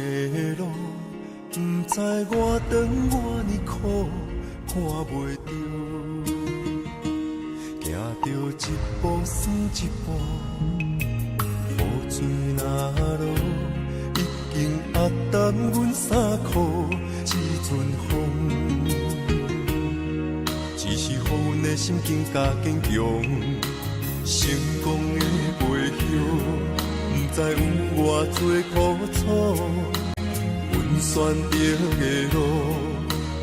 的路，不知我长我呢苦，看袂着，行着一步算一步，雨水若落，已经压淡阮衫裤，一阵风，只是予阮的心境加坚强，成功的背后。不知有偌多苦楚，阮选择的路，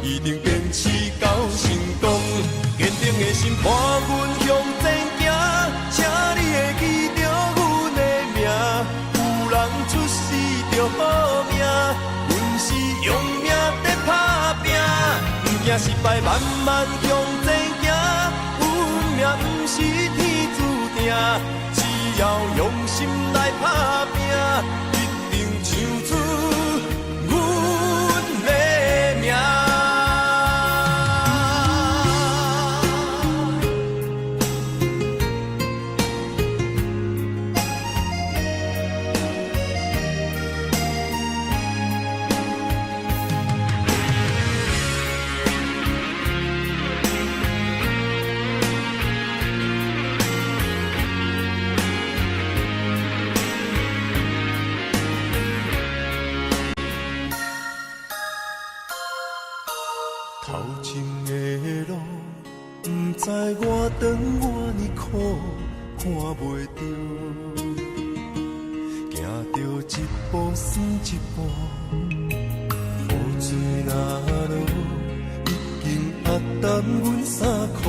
一定坚持到成功。坚定的心伴阮向前行，请你会记着阮的名。有人出世着好命，阮是用命在打拼。不惊失败，慢慢向前行。运命不是天注定。只要用心来打拼，一定唱出阮的名。头前的路，不知我长我呢苦，看袂着，行着一步算一步，雨水若落，已经压淡阮衫裤，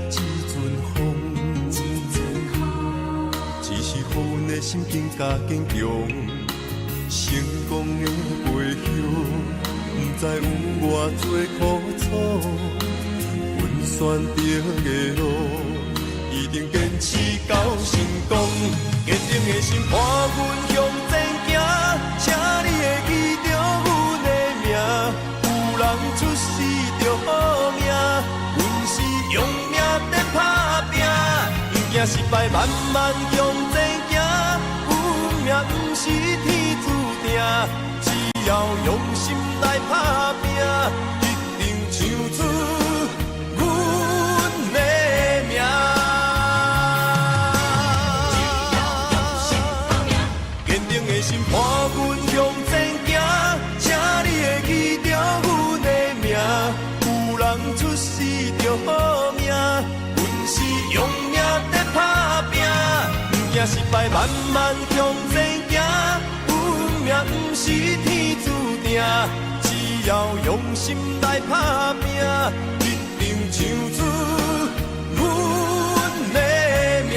一阵风，只是予阮的心境加坚强，成功的背后。不知有偌多苦楚，阮选择的路，一定坚持到成功。坚定的心伴阮向前行，请你会记着阮的名。有人出世着好命，阮是用命在打拼。不惊失败，慢慢向前行。运命不是天注定。只要用心来打拼，一定唱出阮的名。坚定的心伴阮向前行，请你会记着阮的名。有人出世着好命，阮是用命在打拼。不惊失败，慢慢向前行。运命不是天注定，只要用心来打拼，一定唱出阮的名。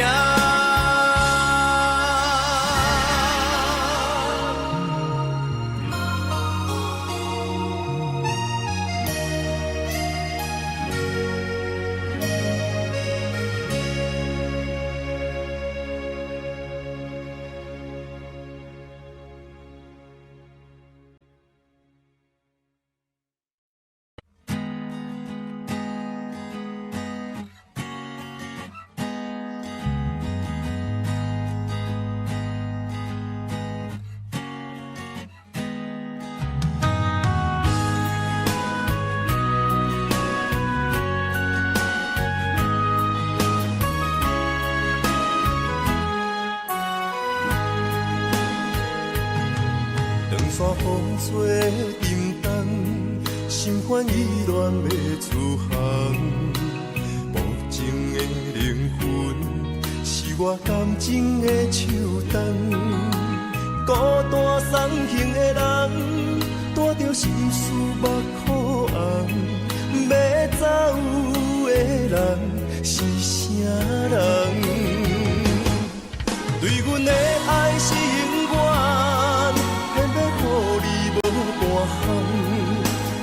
风吹沉重，心烦意乱要出航。无情的灵魂，是我感情的手重。孤单送行的人，带着心事目眶红。要走的人是啥人？对阮的爱是永远。偏要予你无半项，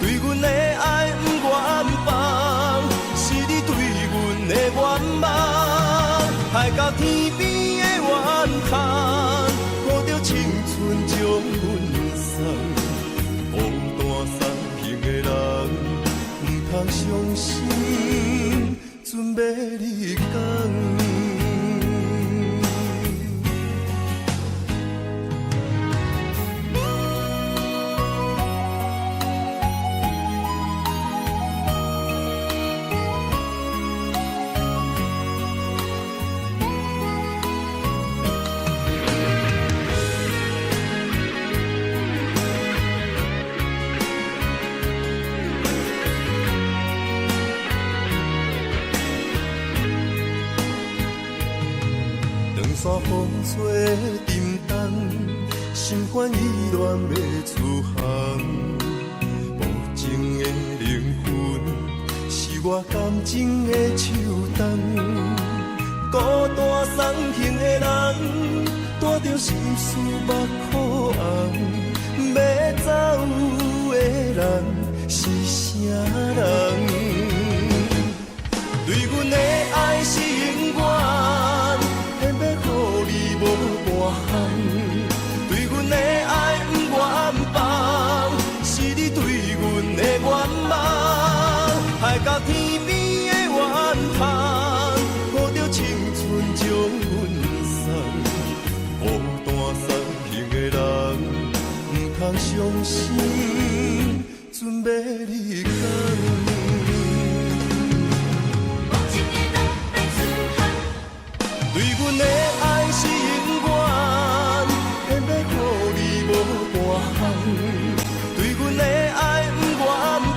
对阮的爱不愿放，是你对阮的愿望。爱到天边的怨叹，抱着青春将阮送。孤单送行的人，不通伤心，准要你讲。风吹沉重，心肝意乱要出航。无情的灵魂，是我感情的树洞。孤单送行的人，带着心事目苦红。要走的人是啥人？对阮的爱是永远，偏要予你无半项。对阮的爱不愿放，是你对阮的愿望。海角天边的怨叹，抱着青春将阮送。孤单送行的人，不通伤心，准要离开。对阮的爱是永远，偏要予你无半项。对阮的爱不愿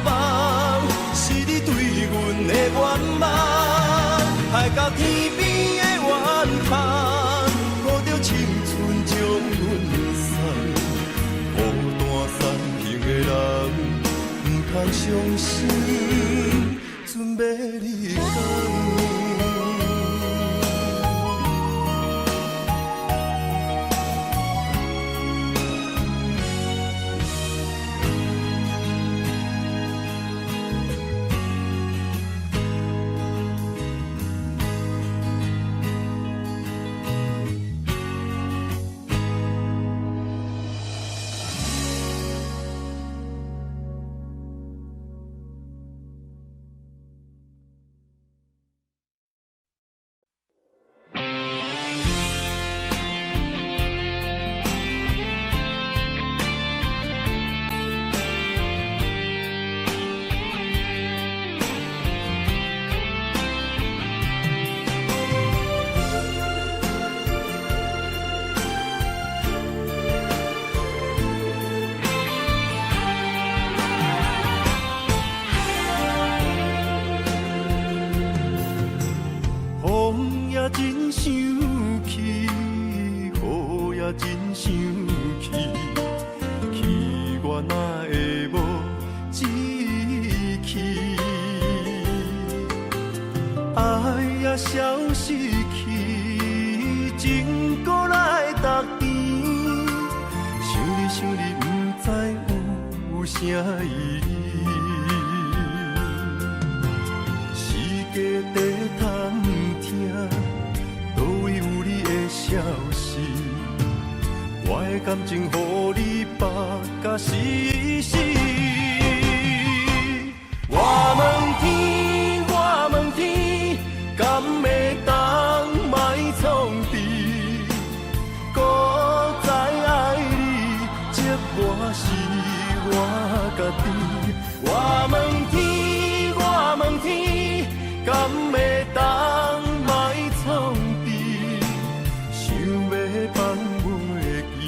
放，是你对阮的愿望。海角天边的怨叹，抱着青春将阮送。孤单送行的人，不通伤心，准要离开。真想起，雨也真想起，去我哪会无志气？爱也消失去，情搁来逐甜。想你，不知有啥意义。世界在探听。倒位有你的消息，我的感情予你绑甲死死。我问天，我问天，敢会当莫创治？搁再爱你，这我是我家己。我问天，我问天，敢会当莫创治？放袂记，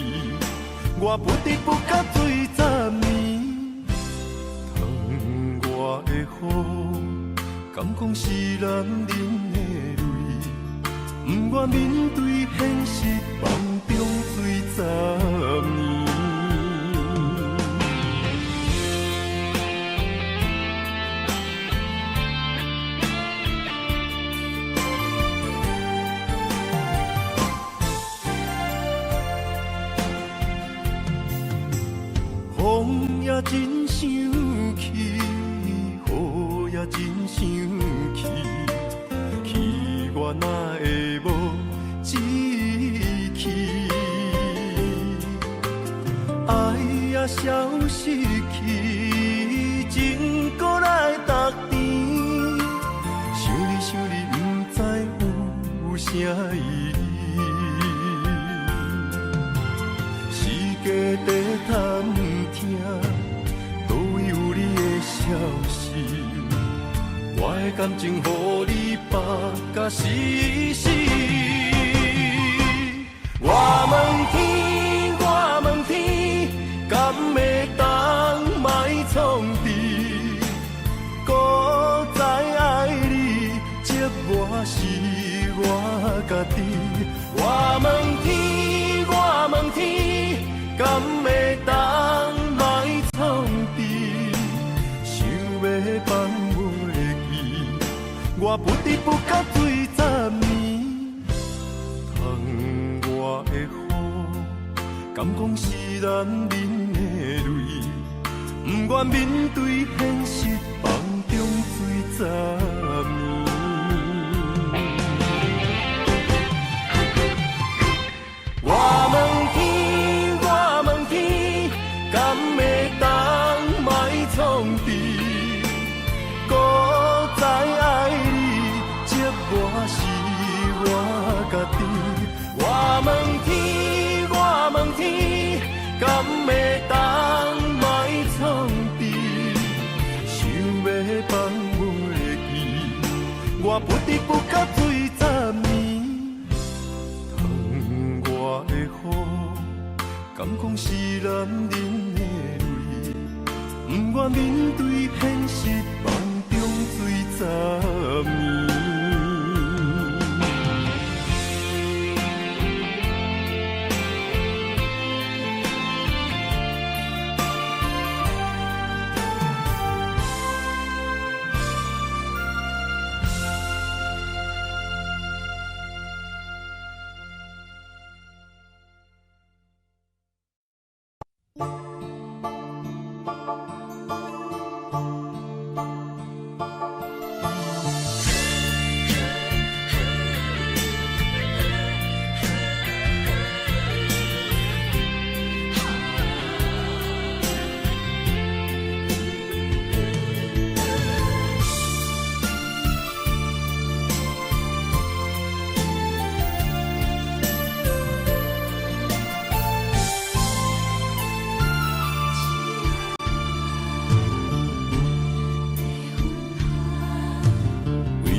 我不得不甲醉10年。窗外的雨，敢讲是男人的泪，不愿面对现实，梦中醉10年。风也真想起，雨也真想起，去我哪会无志气？爱也消失去，情搁来逐甜。想你，不知有啥意义。世界在探听，倒位有你的消息，我的感情予你绑甲死死。我问天，我问天，敢会当莫创治？搁再爱你，这我是我家己。我敢讲是男人的泪，不愿面对现实，梦中醉十年。我问天，我问天，敢会当莫创治？孤在爱你，寂寞是我家己。我问天，我问天，敢会当莫创治？想要放袂记，我不得不甲醉十年。我的雨，敢讲是男人的泪，不愿面对现实，梦中醉十年。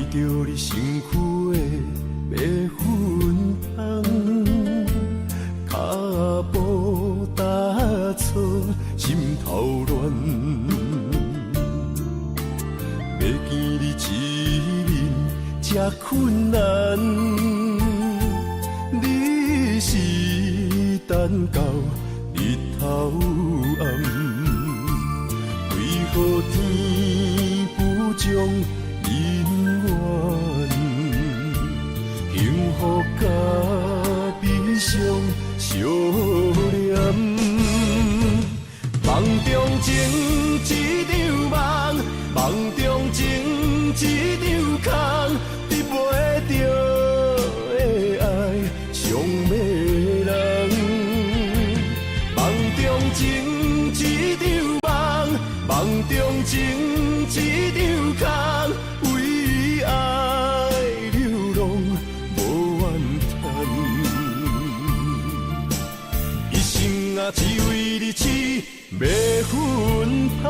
着你身躯的白粉红，脚步踏错，心头乱。要见你一面这困难，你是等到日头暗，为何天不将人缘，幸福甲悲伤相连，梦中情一场梦，梦中情一场空，得袂着的爱上迷人。梦中情一场梦，梦中情一场空，为爱流浪无怨叹，一生啊只为你痴迷魂香。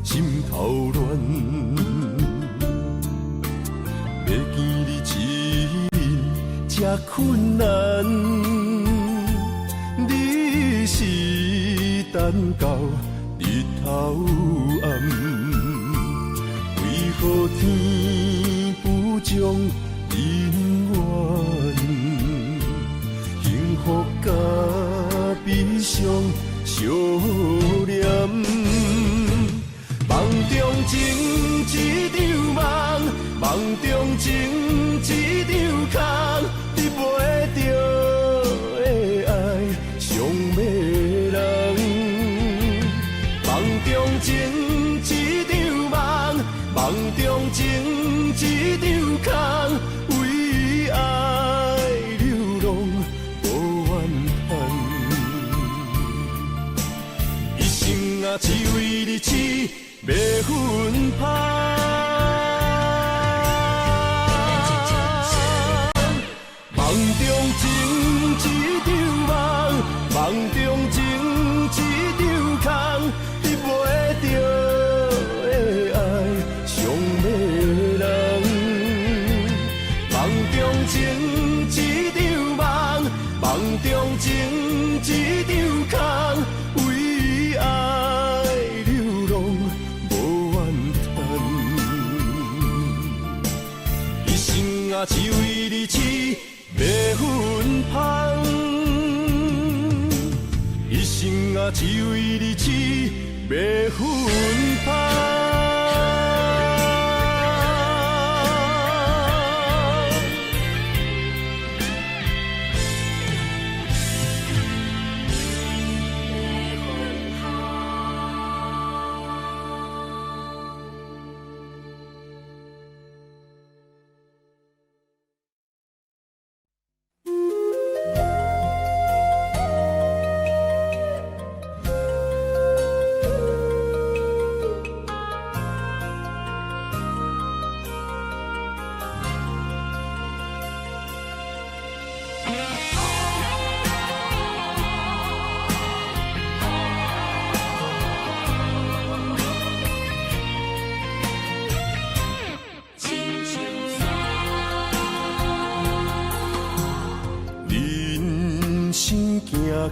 心头乱，要见你一面这困难，你是等到日头暗，为何天不将人缘，幸福甲悲伤相连？梦中情一场梦，梦中情一场空，得袂着的爱上迷人。梦中情一场梦，梦中情一场空，为爱流浪无怨叹，一生啊只为你痴迷魂香。梦中情一场梦，梦中情一场空，得袂着的爱上迷一场空，为爱流浪无怨叹。一生啊，只为你痴，袂分芳。一生啊，只为你痴，袂分芳。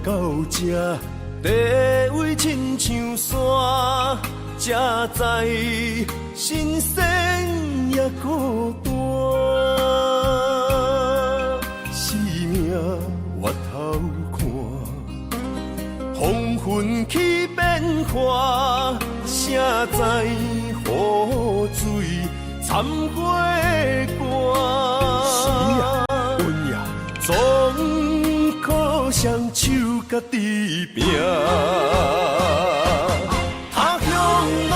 到这地位亲像山，才知新鲜也孤单。生命越头看，风云起变化，谁知雨水掺花寒。是啊，阮呀，总靠双手家己拼。他乡路，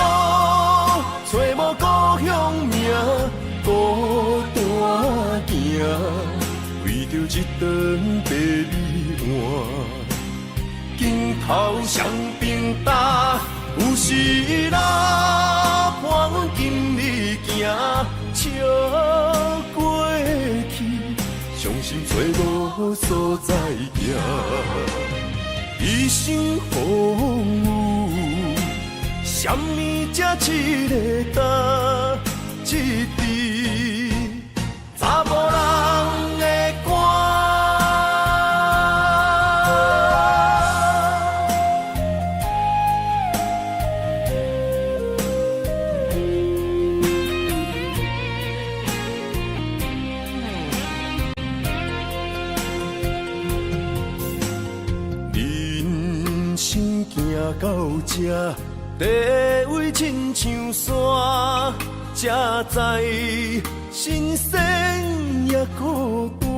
找无故乡名，孤单行，为着一顿白米碗。镜头双边搭，有时啦，伴阮今日行，笑过去，伤心找无所在行。一生风雨，什么才一个答一字？查某人的歌。到这地位亲像山，才知新鲜也孤单。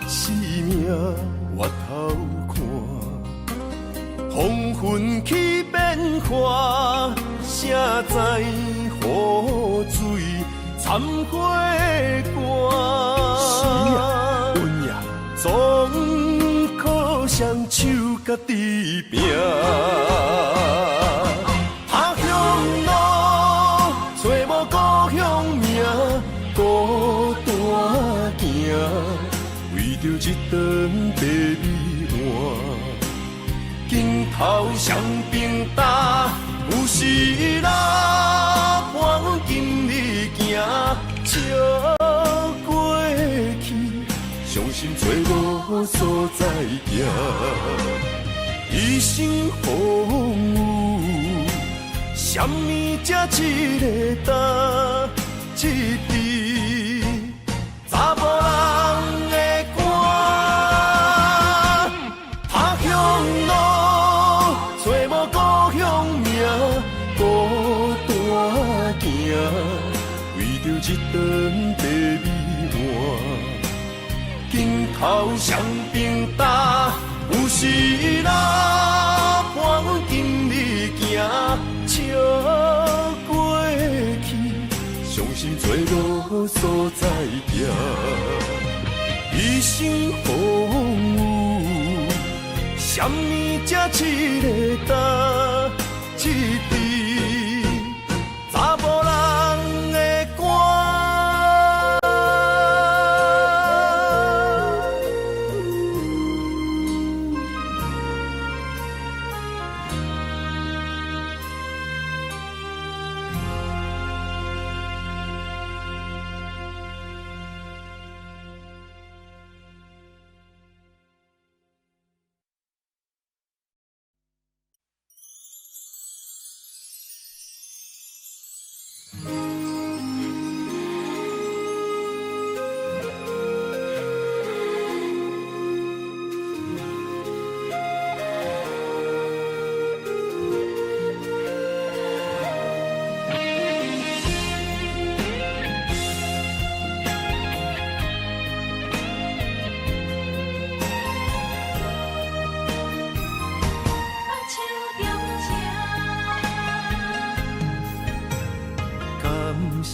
生命越头看，风云起变化，谁知雨水掺花寒。是啊，阮呀，总靠双手家己拼。他乡路，找无故乡名，孤单行，为着一顿白米碗。镜头双边搭，有时啦，伴阮今日行，笑过去，伤心找无所在行。一生风雨，什么才一个答一字？查某人的歌，他乡路，找无故乡名，孤单行，为着一顿白米碗。镜头双边搭，有时啦，伴阮今日行，笑过去，伤心找无所在行。一生风雨，什么才一个答一字？查某人的歌。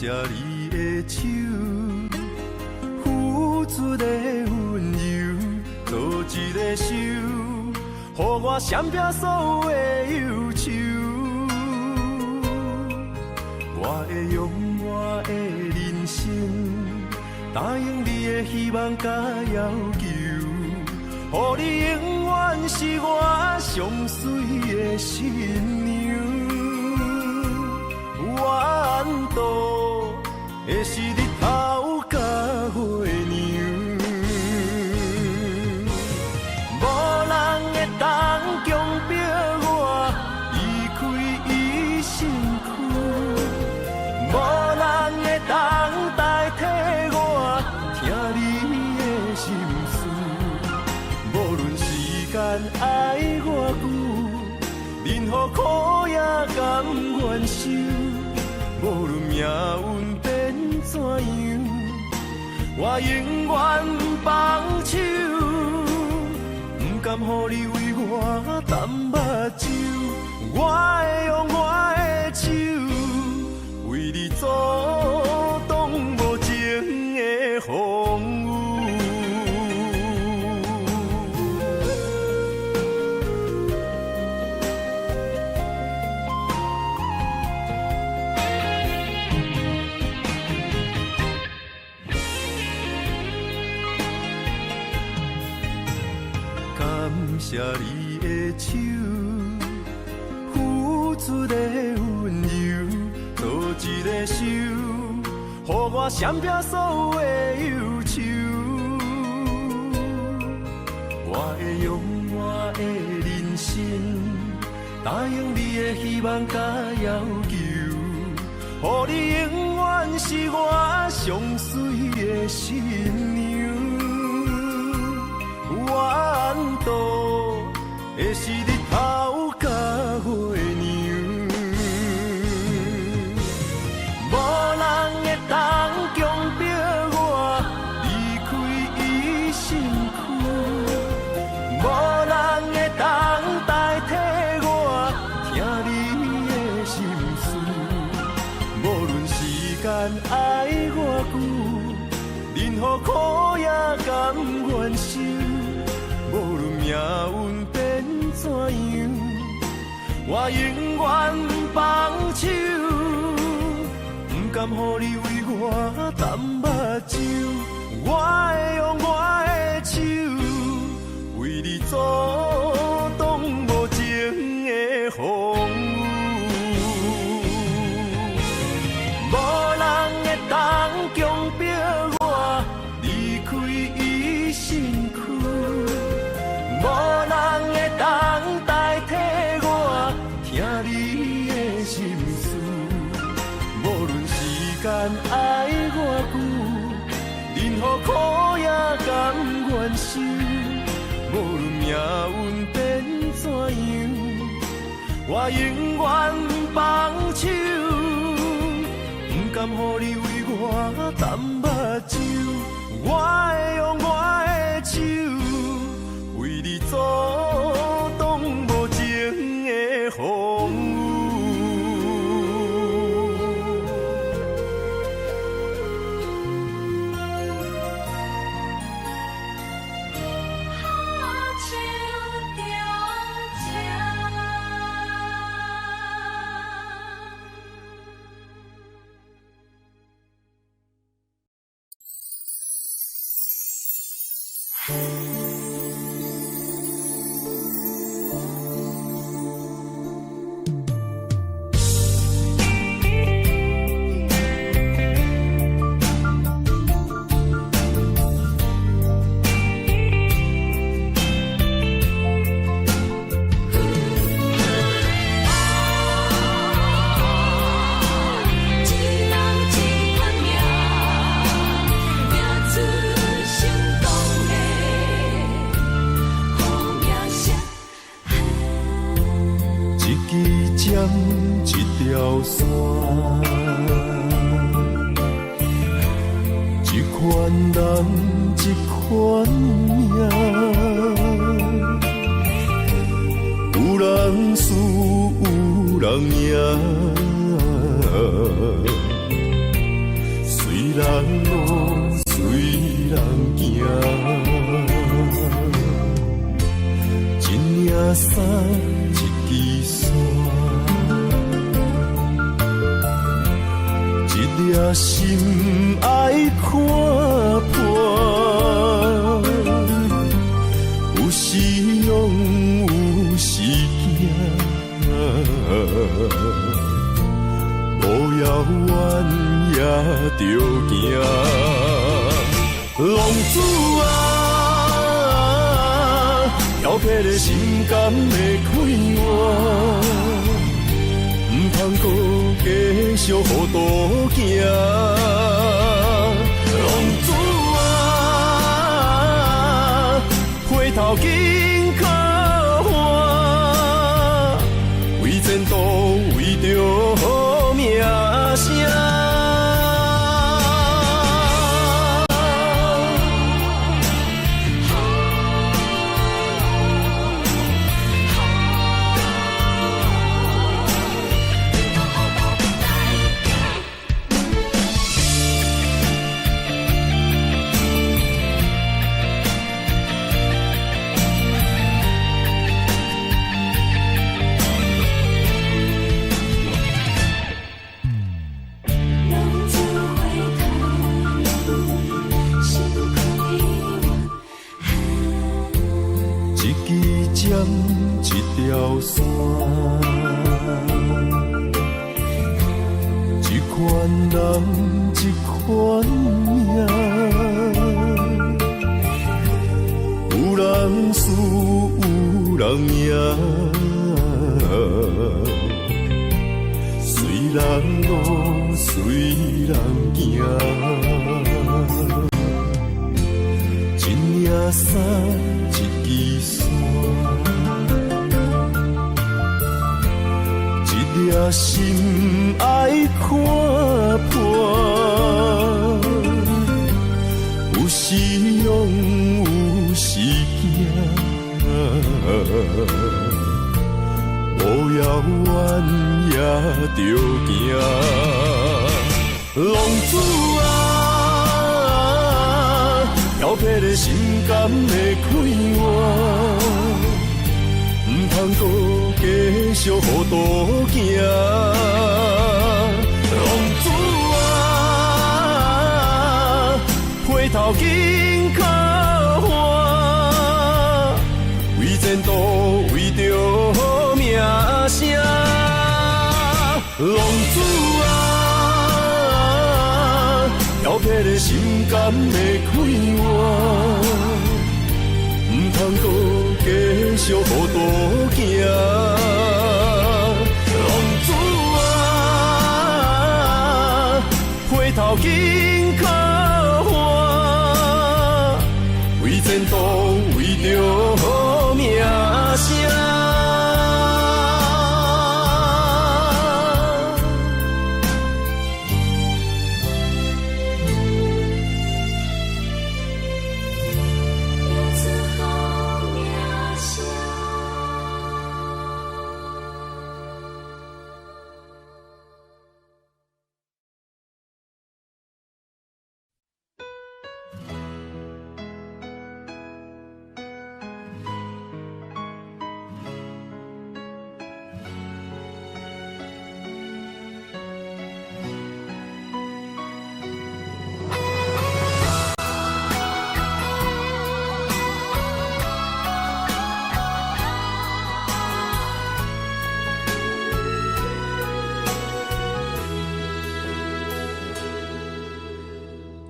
谢你的手，付出的温柔，做一个手，予我闪避所有的忧愁。我会用我的人生，答应你的希望甲要求，予你永远是我上水的新娘。缘途的是日头甲月亮，无人会当强迫我离开伊身躯，无人会当代替我听你的心事。无论时间爱我久，任何苦也甘愿受。无论命运变怎样，我永远放手，不甘予你为我淡目睭。我会用我的手，为你阻挡无情的风雨。谢你的手，付出的温柔，做一个手，予我闪避所有的忧愁。我会用我的人生，答应你的希望甲要求，予你永远是我上水的新娘。缘途的是日头甲月亮，无人会当强迫我离开伊身躯，无人会当代替我听你的心事。无论时间爱我久，任何苦也甘愿受。无论命运变怎样，我永远放手，不甘予你为我淡目睭。我会用我的手，为你阻挡无情的风雨。无人会当强迫我离开伊身躯。无人会当代替我听你的心事。无论时间爱我久，任何苦也甘愿受。无论命运变怎样，我永远放手，不甘予你为我淡目睭。我会用我的手，为你阻挡无情的风雨。一条线，一款人，一款命，有人输，有人赢。人路随人行，一领衫一支伞，一粒心爱看破，有时勇有时惊。路遥远也着行，浪子啊，调皮的心肝会快活，唔通搁继续糊涂行。浪子啊，回头紧靠岸，为前途为着名声。一条线，一款人，一款命，有人输，有人赢，随人路，随人行，一领衫，一支伞。一粒心爱看破，有时勇有时惊，路遥远也着行。浪子啊，调皮的心肝会快活，唔通搁继续糊涂行。浪子啊，回头紧靠岸，为前途为着名声。浪子啊，调皮的心肝会快活，唔通搁继续糊涂行。浪子啊，回头紧靠岸，为前途为着名声。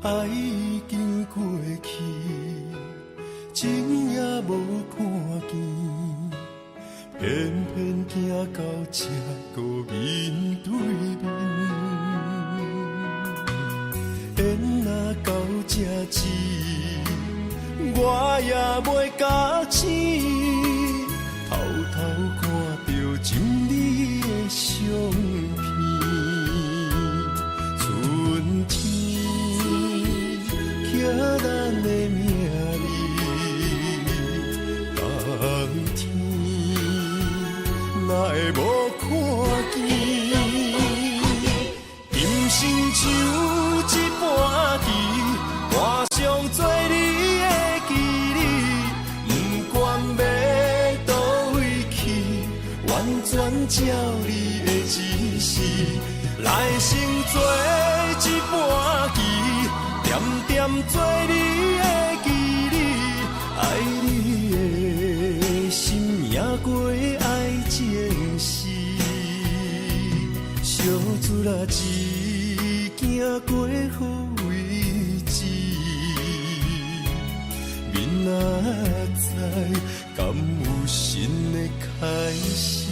爱已经过去，情也无看见，偏偏行到这个面对面。缘若到这止，我也袂假醒，偷偷看到心里的相片，春天。寄咱的名字，冬天哪会无看见？今生就一半。照你的指示，来生做一盘棋，点点做你的记忆，爱你的心也过爱情诗，小船啊一行过好位置，明仔载敢有新的开始？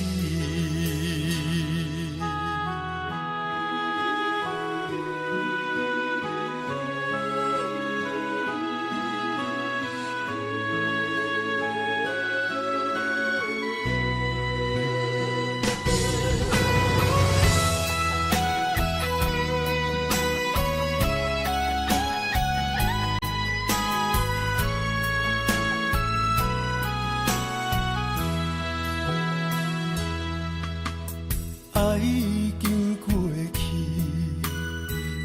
爱已经过去，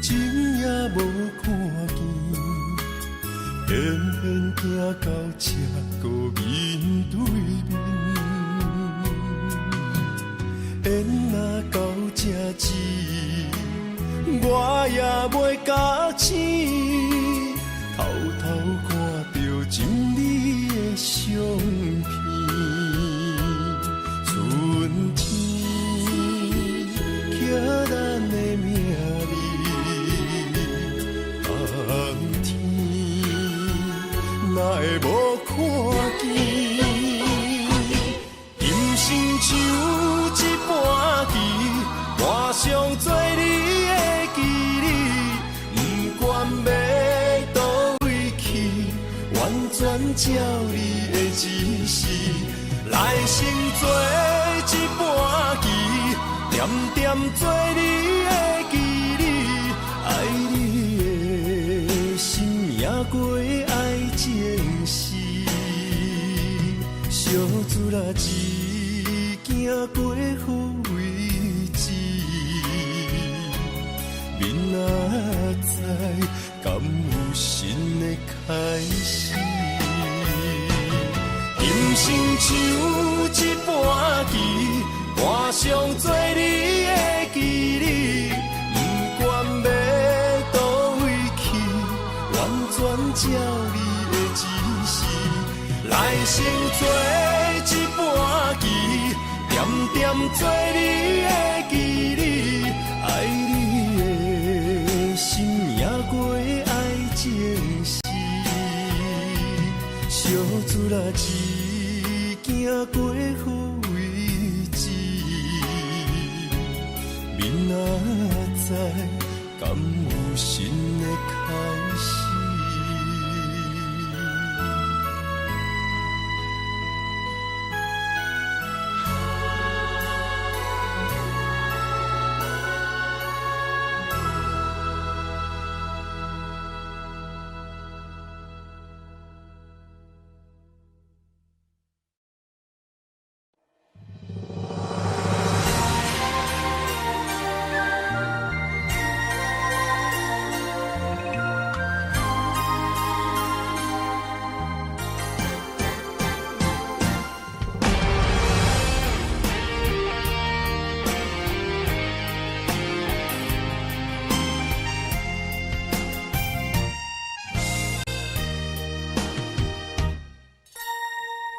情也无看见，偏偏行到这个面对面。缘若到这止，我也袂假醒，偷偷看到情你的相片，春天。刻咱的名字，冬天哪会无看见？人生像一盘棋，换上做你的记忆，不管要倒位去，完全照你的指示，来生做一盘棋。点点做你的记忆，爱你的心也过爱情诗，小船啊一行过好位置，明仔载敢有新的开始？人生像一盘棋。换上做你的记忆，不管要倒位去，完全照你的指示，来生做一盘棋，点点做你的记忆，爱你的心也过爱情诗，小船啊一行过好。明仔载敢有新的开始？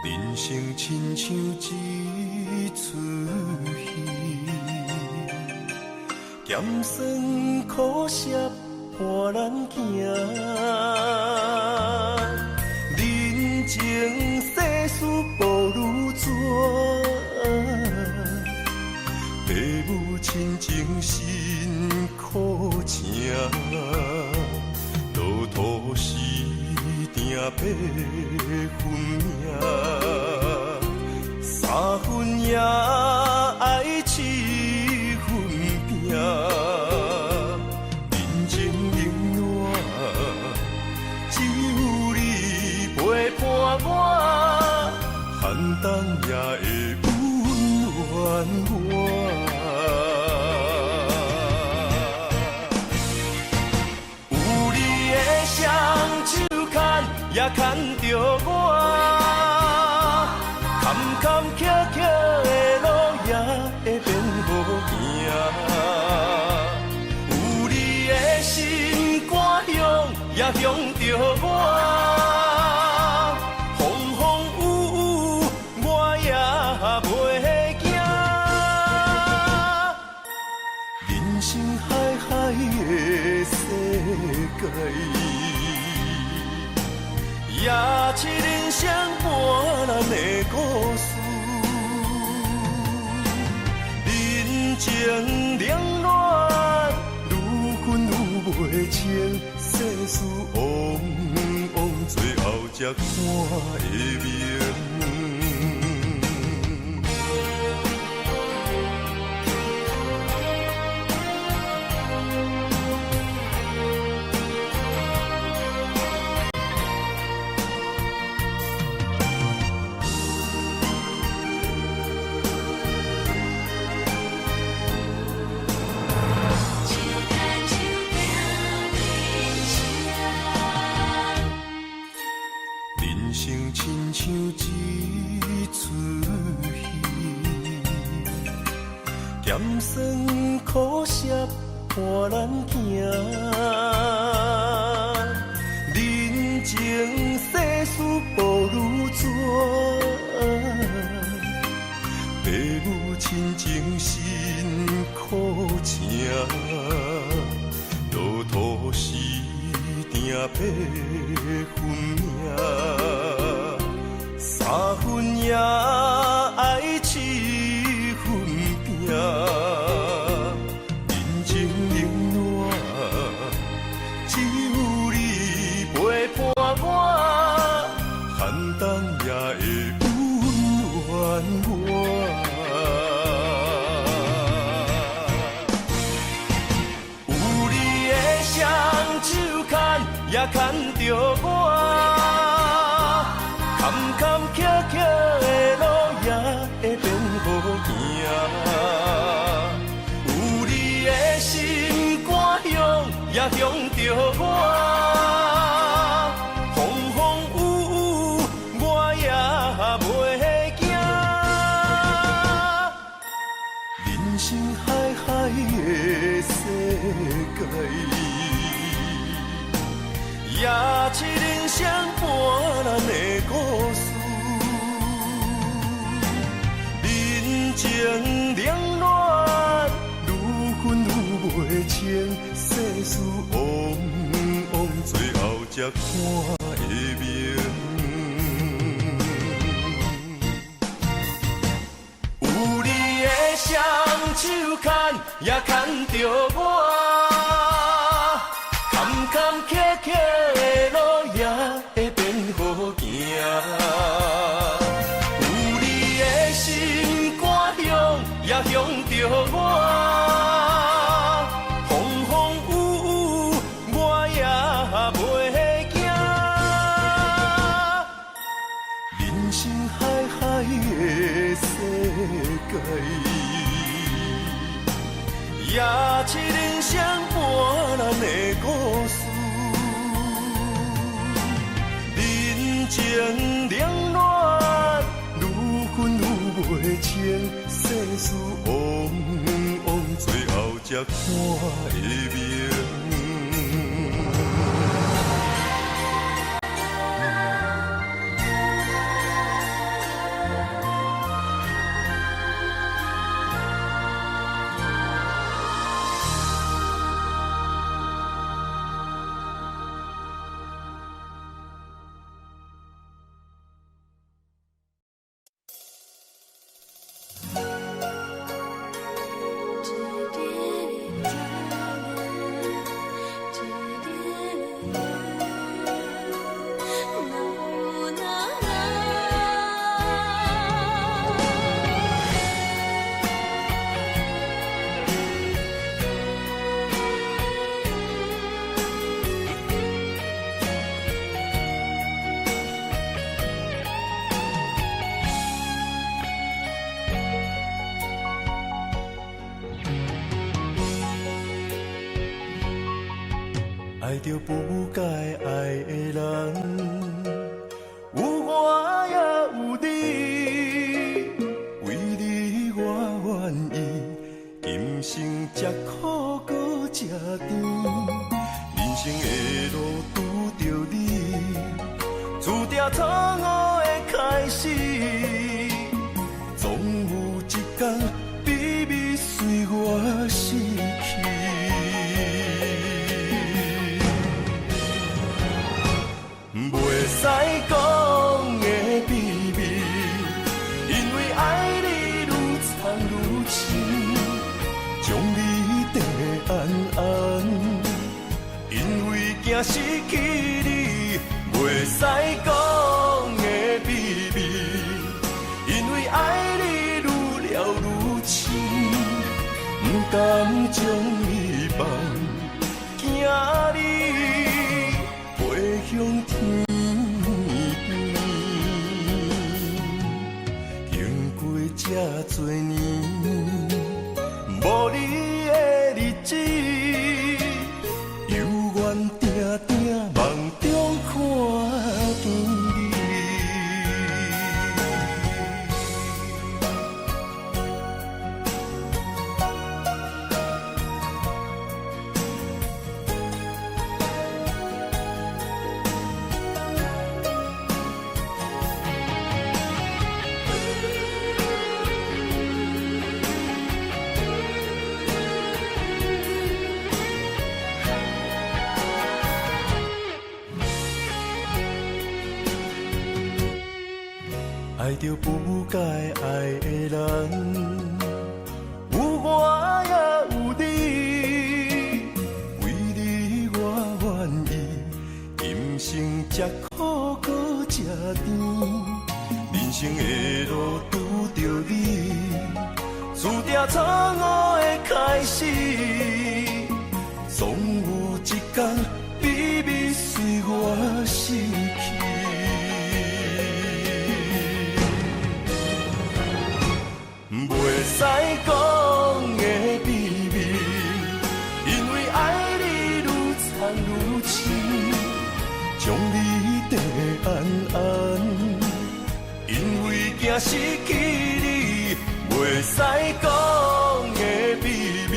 人生亲像一出戏，咸酸苦涩伴咱行。人情世事无如纸，父母亲情辛苦情，路途时定八分命，三分也爱七分拼。人情冷暖，只有你陪伴我，寒冬也会温暖我。有你的双手牵，也牵着我。坎坎坷坷的路也会也向着我。风风雨雨，我也袂惊。人生海海的世界，也是人生半难的故事。人情冷暖，愈分愈袂清，世事往往最后才看会明。像一出戏，咸酸苦涩伴咱行。人情世事无如纸，父母亲情辛苦请，路途时定八分命。三分也爱七分拼，人情冷暖，只有你陪伴我，寒冬也会温暖我。有你的双手牵，也牵着我。坎坎坷坷的路也会变好行，有你的心肝乡也向着我。风风雨雨，我也袂惊。人生海海的世界，也是人生半难的故事。人情冷暖，愈分愈袂清，世事往往最后才看会明。有你的双手牵，也牵着我。坎坎坷坷的路也会变好行，有你的心肝乡也向着我。风风雨雨，我也袂惊。人生海海的世界，也是人生半难的故事。人情冷暖，愈分愈袂清，世事往往最后才看会明。爱着不该爱的人，有我也有你，为你我愿意，今生吃苦搁吃甜，人生的路途着你，注定错误的开始，总有一天秘密随我逝去。袂使讲的秘密，因为爱你愈藏愈深，将你藏得暗暗，因为惊失去你。袂使讲的秘密，因为爱你愈了愈深，不甘将你放，惊你飞向天。经过这多年，无你的日子，犹原定定梦中看见你。爱着不该爱的人，有我也有你，为你我愿意，今生吃苦搁吃甜，人生的路拄着你，注定错误的开始，总有一天秘密随我逝去。袂使讲的秘密，因为爱你愈藏愈深，将你藏得暗暗，因为惊失去你。袂使讲的秘密，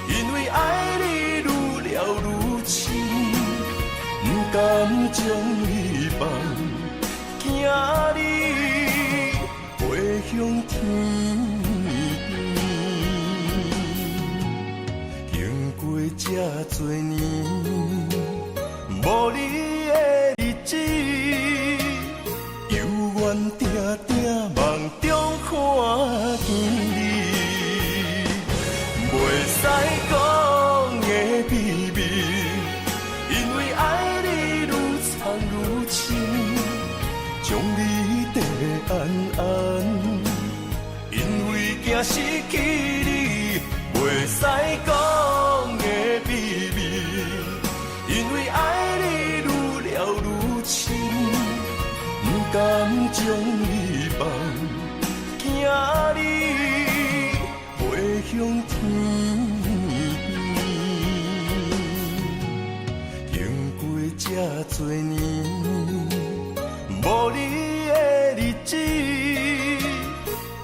因为爱你愈了愈深，不甘将你放，惊你飞向天。经过这多年，无你的日子，犹原定定梦中看见你。袂使讲的秘密，因为爱你愈藏愈深，将你藏得暗暗，因为惊失去你。袂使讲的秘密，因为爱你愈了愈深，不甘将你放，惊你飞向天。经过这多年，无你的日子，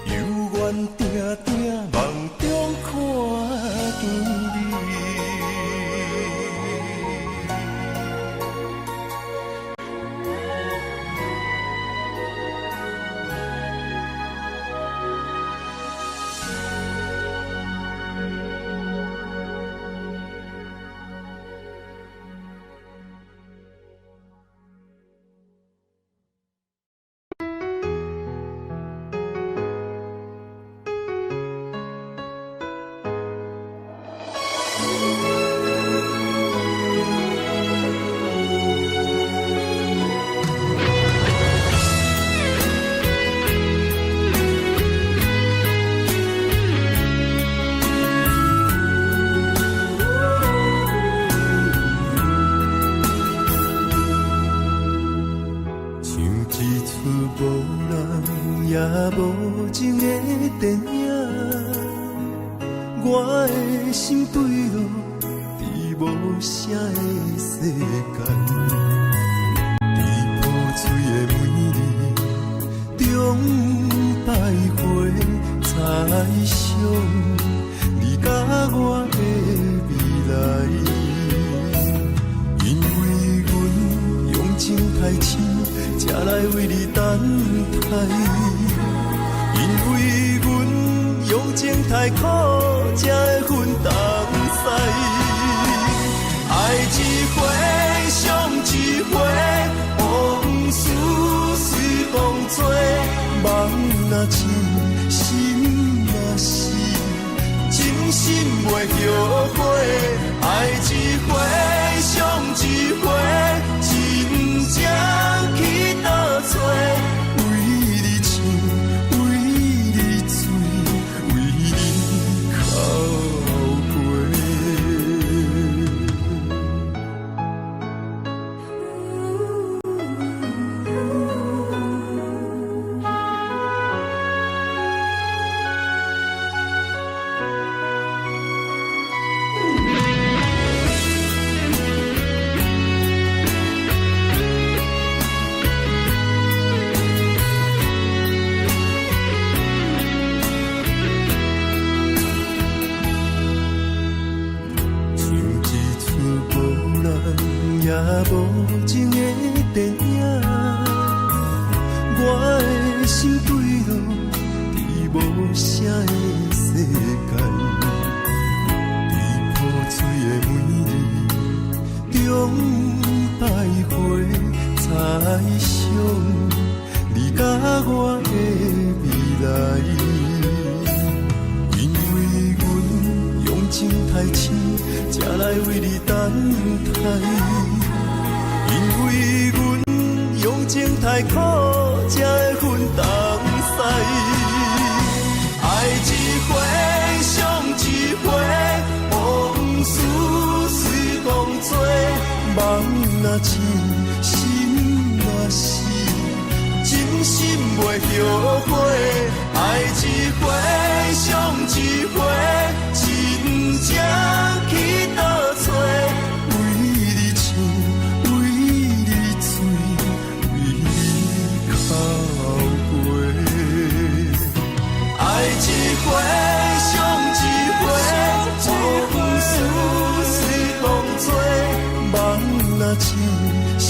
犹原定定梦中看见你。无情的电影，我的心坠落伫无声的世间，伫破碎的美丽中徘徊猜想，你甲我的未来，因为太深，才来为你等待。因为阮用情太苦，才会分东西。爱一回，伤一回，往事随风吹。梦若醒，心若死，真心袂后悔。爱一回，伤一回，真正去倒找。为你唱，为你醉，为你哭过。也无情的电影，我的心坠落伫无声的世界，伫破碎的每日中徘徊，猜想你甲我的未来。因为阮用情太深，才来为你等待。因为阮用情太苦，才会分东西。爱一回，伤一回，往事随风吹。梦若醒，心若死，真心袂后悔。爱一回，伤一回，真正去倒找。一回，伤一回，往事随风吹。梦若醒，心